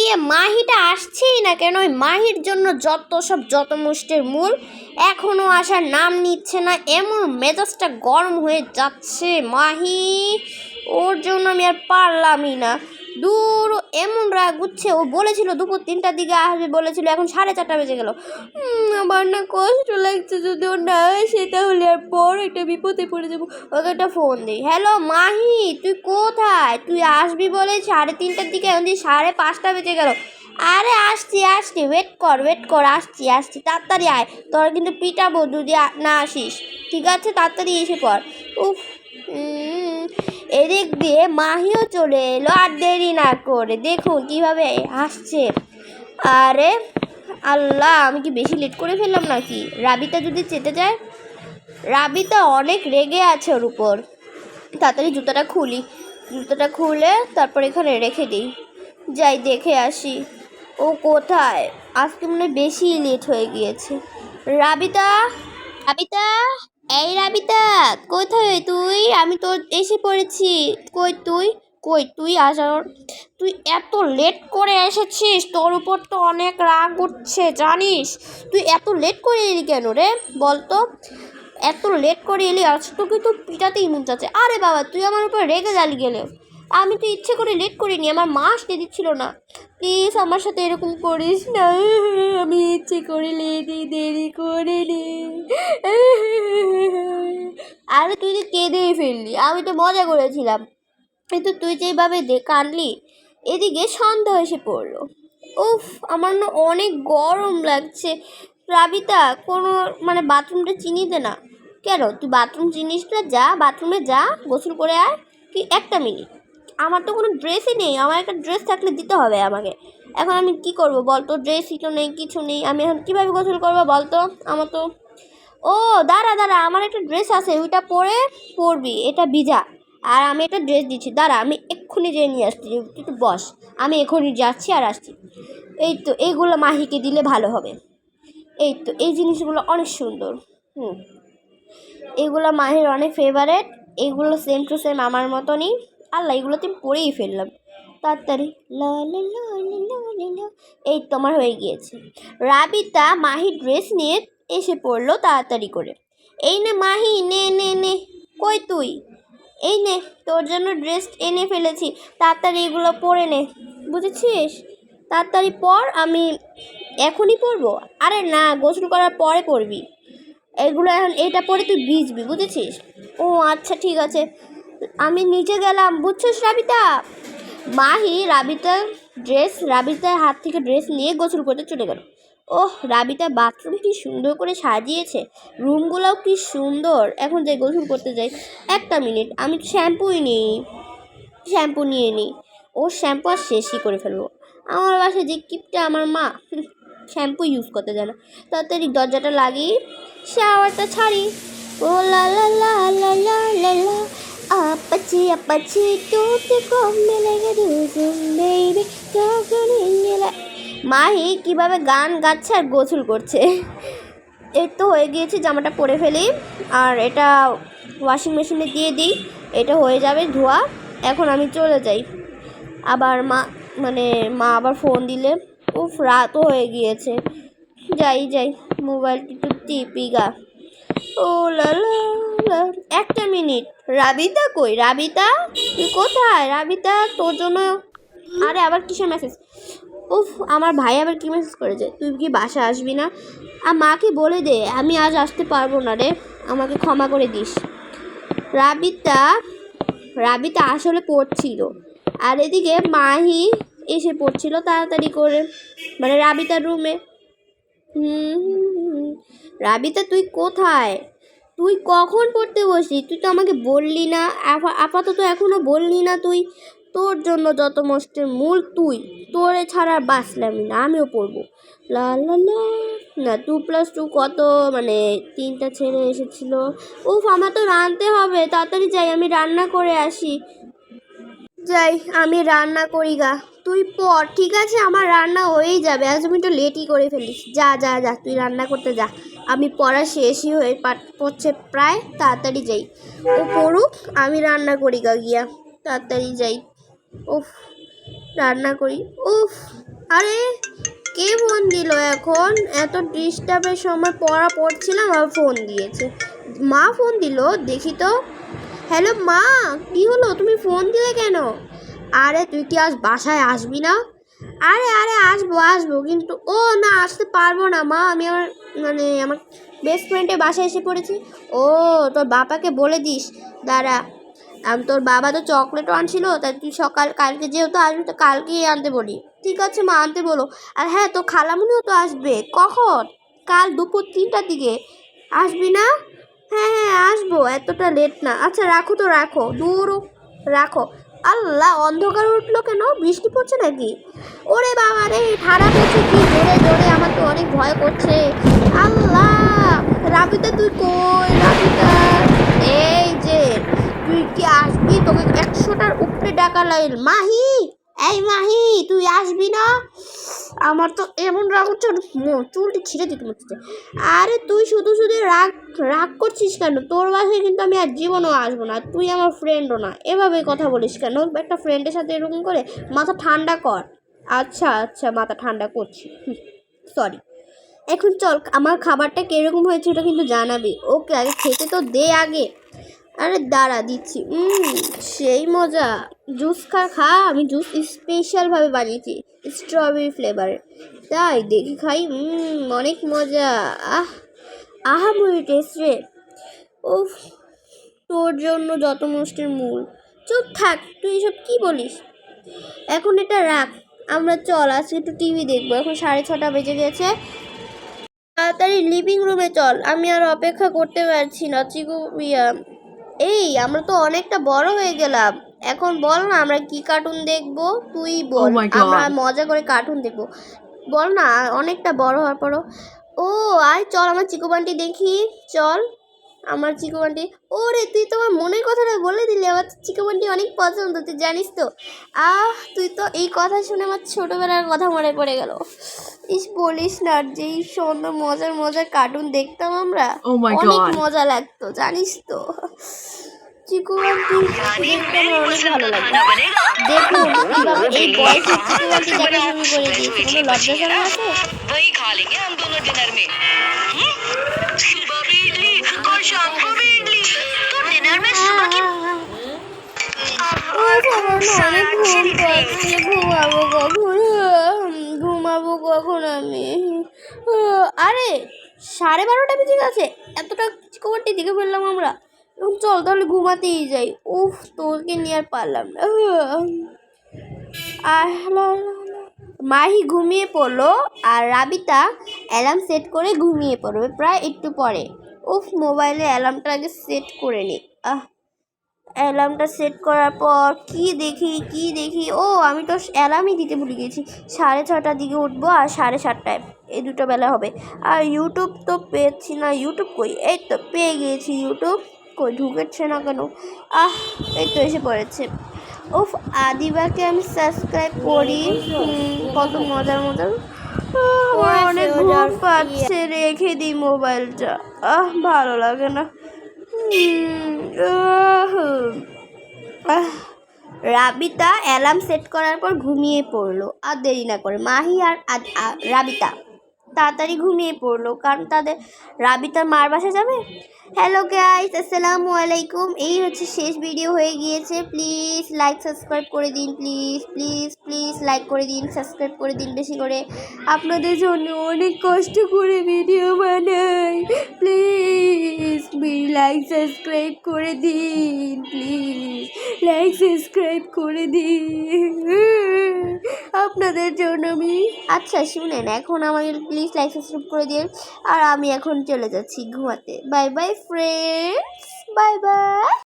এদিকে মাহিটা আসছেই না কেন? ওই মাহির জন্য যত মুষ্টের মূল এখনও আসার নাম নিচ্ছে না। এমন মেজাজটা গরম হয়ে যাচ্ছে মাহি, ওর জন্য আমি আর পারলামই না। দূর, এমন রাগ উঠছে। ও বলেছিল দুপুর 3টার দিকে আসবে বলেছিল, এখন 4:30 বেজে গেল। আমার না কষ্ট লাগছে, যদি ও না আসে তাহলে আর পর একটা বিপদে পড়ে যাবো। ওকে একটা ফোন দিই। হ্যালো মাহি, তুই কোথায়? তুই আসবি বলে 3:30টার দিকে, এখন 5:30 বেজে গেল। আরে আসছি, ওয়েট কর, আসছি, তাড়াতাড়ি আয়। তোরা কিন্তু পিটাবো যদি না আসিস, ঠিক আছে? তাড়াতাড়ি এসে পড়। উফ, এদিক দিয়ে মাহিও চলে এলো আর দেরি না করে। দেখুন কিভাবে আসছে। আরে আল্লাহ, আমি কি বেশি লেট করে ফেললাম নাকি? রাবিতা যদি চেতে যায়? রাবিতা অনেক রেগে আছে ওর উপর। তাড়াতাড়ি জুতাটা খুলে তারপর এখানে রেখে দিই। যাই দেখে আসি ও কোথায়। আজকে মনে হয় বেশি লেট হয়ে গিয়েছে। রাবিতা, এই রাবিতা, কোথায় তুই? আমি তো এসে পড়েছি। তুই আসার, তুই এত লেট করে এসেছিস, তোর উপর তো অনেক রাগ উঠছে জানিস। তুই এত লেট করে এলি কেন রে, বলতো? এত লেট করে এলি, আজ তোকে তো পিটাতেই মন চাচ্ছে। আরে বাবা, তুই আমার উপর রেগে গেলে। আমি তো ইচ্ছে করে লেট করিনি, আমার মা আসতে দিচ্ছিল না। প্লিজ আমার সাথে এরকম করিস না। আমি ইচ্ছে করে দেরি করে নে। আরে তুই তো কেঁদেই ফেললি, আমি তো মজা করেছিলাম। কিন্তু তুই যেভাবে কাঁদলি। এদিকে সন্ধ্যা এসে পড়লো। উফ, আমার না অনেক গরম লাগছে। রাবিতা, কোনো বাথরুমটা চিনি দে না। কেন তুই বাথরুম চিনিস না? যা বাথরুমে যা, গোসল করে আয়। কি একটা মিনিট, আমার তো কোনো ড্রেসই নেই। আমার একটা ড্রেস থাকলে দিতে হবে আমাকে। এখন আমি কি করব বলতো? ড্রেসই তো নেই, কিছু নেই। আমি এখন কীভাবে গোসল করবো বলতো? আমার তো, ও দাঁড়া, আমার একটা ড্রেস আছে, ওইটা পরবি। এটা ভিজা। আর আমি একটা ড্রেস দিচ্ছি, দাঁড়া, আমি এক্ষুনি যেয়ে নিয়ে আসছি। একটু বস, আমি এক্ষুনি যাচ্ছি আর আসছি। এই তো, এইগুলো মাহিকে দিলে ভালো হবে। এই তো, এই জিনিসগুলো অনেক সুন্দর। এগুলো মাহির অনেক ফেভারেট। এইগুলো সেম টু সেম আমার মতনই। আল্লাহ, এগুলো তো পরেই ফেললাম তাড়াতাড়ি। এই তোমার হয়ে গিয়েছে। রাবিতা মাহির ড্রেস নিয়ে এসে পড়লো তাড়াতাড়ি করে। এই নে মাহি, নে। কই তুই? এই নে, তোর জন্য ড্রেস এনে ফেলেছি, তাড়াতাড়ি এগুলো পরে নে, বুঝেছিস? তাড়াতাড়ি পর, আমি এখনই পরবো। আরে না, গোসল করার পরে পরবি এগুলো। এখন এইটা পরে তুই ভিজবি, বুঝেছিস? ও আচ্ছা, ঠিক আছে, আমি নিচে গেলাম, বুঝছিস রাবিতা? মাহি রাবিতার হাত থেকে ড্রেস নিয়ে গোসল করতে চলে গেল। ওহ, রাবিতা বাথরুম কি সুন্দর করে সাজিয়েছে, রুমগুলোও কি সুন্দর। এখন যাই গোসল করতে যাই। একটা মিনিট, আমি শ্যাম্পু নিয়ে নিই। ও শ্যাম্পু আর শেষই করে ফেলবো। আমার বাসায় যে কিপটা আমার মা, শ্যাম্পু ইউজ করতে জানে। তাড়াতাড়ি দরজাটা লাগিয়ে শাওয়ারটা ছাড়ি। ও লা লা লা লা লা লা লা, আপাচি তোতে কম মেলেগে দুজুম বেবি তখন ইংলা। মাহি কিভাবে গান গাচ্ছে আর গোসল করছে। এই তো হয়ে গিয়েছে, জামাটা পরে ফেলি আর এটা ওয়াশিং মেশিনে দিয়ে দিই। এটা হয়ে যাবে ধোয়া। এখন আমি চলে যাই। আবার মা আবার ফোন দিলে। উফ, রাতও হয়ে গিয়েছে। যাই মোবাইলটি একটু টিপি গা। ও লা লা, একটা মিনিট। রাবিতা কই? রাবিতা, তুই কোথায়? রাবিতা, তোর জন্য। আরে আবার কিসের মেসেজ? উফ, আমার ভাই আবার কি মেসেজ করেছে? তুই কি বাসা আসবি না? আর মাকে বলে দে আমি আজ আসতে পারবো না রে, আমাকে ক্ষমা করে দিস। রাবিতা আসলে পড়ছিল, আর এদিকে মাহি এসে পড়ছিল তাড়াতাড়ি করে, রাবিতার রুমে। রাবিতা, তুই কোথায়? তুই কখন পড়তে বসলি? তুই তো আমাকে বললি না, আপাতত এখনো বললি না তুই। তোর জন্য যত মষ্টের মূল তুই, তোরে ছাড়া বাঁচলামই না, আমিও পড়বো। লা লা লা, না 2+2 কত? 3টা ছেড়ে এসেছিল। উফ, আমার তো রাঁধতে হবে, তাড়াতাড়ি যাই, আমি রান্না করে আসি। যাই, আমি রান্না করি গা, তুই পড়, ঠিক আছে? আমার রান্না হয়েই যাবে, আজ আমি তো লেটই করে ফেলিস। যা, তুই রান্না করতে যা, আমি পড়া শেষই হয়ে পড়ছে প্রায়, তাড়াতাড়ি যাই। ও পড়ুক, আমি রান্না করি গা গিয়া, তাড়াতাড়ি যাই। উফ, রান্না করি। উফ, আরে কে ফোন দিল এখন? এত ডিস্টার্বের সময় পড়া পড়ছিলাম আর ফোন দিয়েছে। মা ফোন দিল, দেখি তো। হ্যালো মা, কি হলো, তুমি ফোন দিলে কেন? আরে তুই কি আজ বাসায় আসবি না? আরে আরে আসবো আসবো, কিন্তু ও না, আসতে পারবো না মা, আমি আমার বেস্ট ফ্রেন্ডের বাসায় এসে পড়েছি। ও, তোর বাবাকে বলে দিস। দাঁড়া, তোর বাবা তো চকলেটও আনছিল, তাই তুই কালকে যেহেতু আসবি তো কালকেই আনতে বলি। ঠিক আছে মা, আনতে বলো। আর হ্যাঁ, তো খালামুনিও তো আসবে। কখন? কাল দুপুর 3টার দিকে। আসবি না? হ্যাঁ হ্যাঁ আসবো, এতটা লেট না। আচ্ছা রাখো তো, রাখো, দূর রাখো। আল্লাহ, অন্ধকার উঠলো কেন? বৃষ্টি পড়ছে নাকি? ওরে বাবা রে, ঠাড়া পড়ছে কি জোরে জোরে, আমার তো অনেক ভয় করছে। আল্লাহ, রাবিতা তুই কই? রাবিতা, এই যে, তুই কি আসবি? তোকে 100টার উপরে ডাকা লাইল। মাহি, এই মাহি, তুই আসবি না? আমার তো এমন রাগ হচ্ছে, চুলটি ছিঁড়ে দিতে হচ্ছে। আরে তুই শুধু শুধু রাগ রাগ করছিস কেন? তোর বাসায় কিন্তু আমি আর জীবনও আসবো না, তুই আমার ফ্রেন্ডও না। এভাবে কথা বলিস কেন? একটা ফ্রেন্ডের সাথে এরকম করে মাথা ঠান্ডা কর। আচ্ছা আচ্ছা, মাথা ঠান্ডা করছি, সরি। এখন চল, আমার খাবারটা কীরকম হয়েছে ওটা কিন্তু জানাবি। ওকে, আগে খেতে তো দে আগে। আরে দাঁড়া, দিচ্ছি। সেই মজা। জুস খা, আমি জুস স্পেশালভাবে বানিয়েছি, স্ট্রবেরি ফ্লেভারের। তাই দেখি খাই। অনেক মজা। আহামরি টেস্ট রে। উফ, তোর জন্য যত মুষ্টির মূল। চুপ থাক, তুই এসব কি বলিস? এখন এটা রাখ, আমরা চল আজকে একটু টিভি দেখবো। এখন 6:30 বেজে গেছে। তাড়াতাড়ি লিভিং রুমে চল, আমি আর অপেক্ষা করতে পারছি না। এই, আমরা তো অনেকটা বড় হয়ে গেলাম। এখন বল না, আমরা কি কার্টুন দেখবো? তুই বল। আমরা মজা করে কার্টুন দেখবো, বল না। অনেকটা বড় হওয়ার পরও। ও আয়, চল আমার চিকু বান্টি দেখি। চল, আমার চিকু বান্টি। ওরে, তুই তোমার মনের কথাটা বলে দিলি। আমার চিকু বান্টি অনেক পছন্দ, তুই জানিস তো। তুই তো এই কথা শুনে আমার ছোটবেলার কথা মনে পড়ে গেল। বলিস না, যেই সুন্দর মজার মজার কার্টুন দেখতাম আমরা, অনেক মজা লাগতো, জানিস তো। চিকু বান্টি দেখতে আমার অনেক ভালো লাগে। দেখুন কিভাবে এই বয়সে চিকু বান্টি দেখা শুরু করে দিয়েছে। কোনো লজ্জা শরম আছে? वही खा लेंगे हम दोनों डिनर में। सुबह भी इडली और शाम को भी इडली, तो डिनर में सुबह की অনেক ঘুম পাচ্ছে, ঘুমাবো কখন আমি? আরে 12:30 বেজে গেছে, এতটা চিকোবারটি দেখে ফেললাম আমরা। এখন চল তাহলে ঘুমাতেই যাই। উফ, তোকে নিয়ে আর পারলাম না। মাহি ঘুমিয়ে পড়লো আর রাবিতা অ্যালার্ম সেট করে ঘুমিয়ে পড়বে প্রায় একটু পরে। উফ, মোবাইলে অ্যালার্মটা আগে সেট করে নি। অ্যালার্মটা সেট করার পর কি দেখি, ও আমি তো অ্যালার্মই দিতে ভুলে গেছি। 6:30টার দিকে উঠবো আর 7:30টায়, এই দুটো বেলা হবে। আর ইউটিউব তো পেয়েছি না, ইউটিউব কই? এই তো পেয়ে গিয়েছি, ইউটিউব কই ঢুকেছে না কেন? এই তো এসে পড়েছে। উফ, আদিবাকে আমি সাবস্ক্রাইব করি। কত মজার মজার। আমার অনেক ঘুম পাচ্ছে, রেখে দিই মোবাইলটা। ভালো লাগে না। রাবিতা অ্যালার্ম সেট করার পর ঘুমিয়ে পড়লো। আর দেরি না করে মাহি আর রাবিতা তাড়াতাড়ি ঘুমিয়ে পড়লো, কারণ তাদের রাবিতার মার বাসা যাবে। হ্যালো গাইস, আসসালামু আলাইকুম। এই হচ্ছে শেষ ভিডিও হয়ে গিয়েছে। প্লিজ লাইক সাবস্ক্রাইব করে দিন, প্লিজ প্লিজ প্লিজ লাইক করে দিন, সাবস্ক্রাইব করে দিন বেশি করে। আপনাদের জন্য অনেক কষ্ট করে ভিডিও বানাই। প্লিজ লাইক সাবস্ক্রাইব করে দিন, প্লিজ লাইক সাবস্ক্রাইব করে দিন আপনাদের জন্য আমি। আচ্ছা শুনেন, এখন আমাকে প্লিজ লাইক সাবস্ক্রাইব করে দিন। আর আমি এখন চলে যাচ্ছি ঘুমাতে। Bye bye friends, bye bye.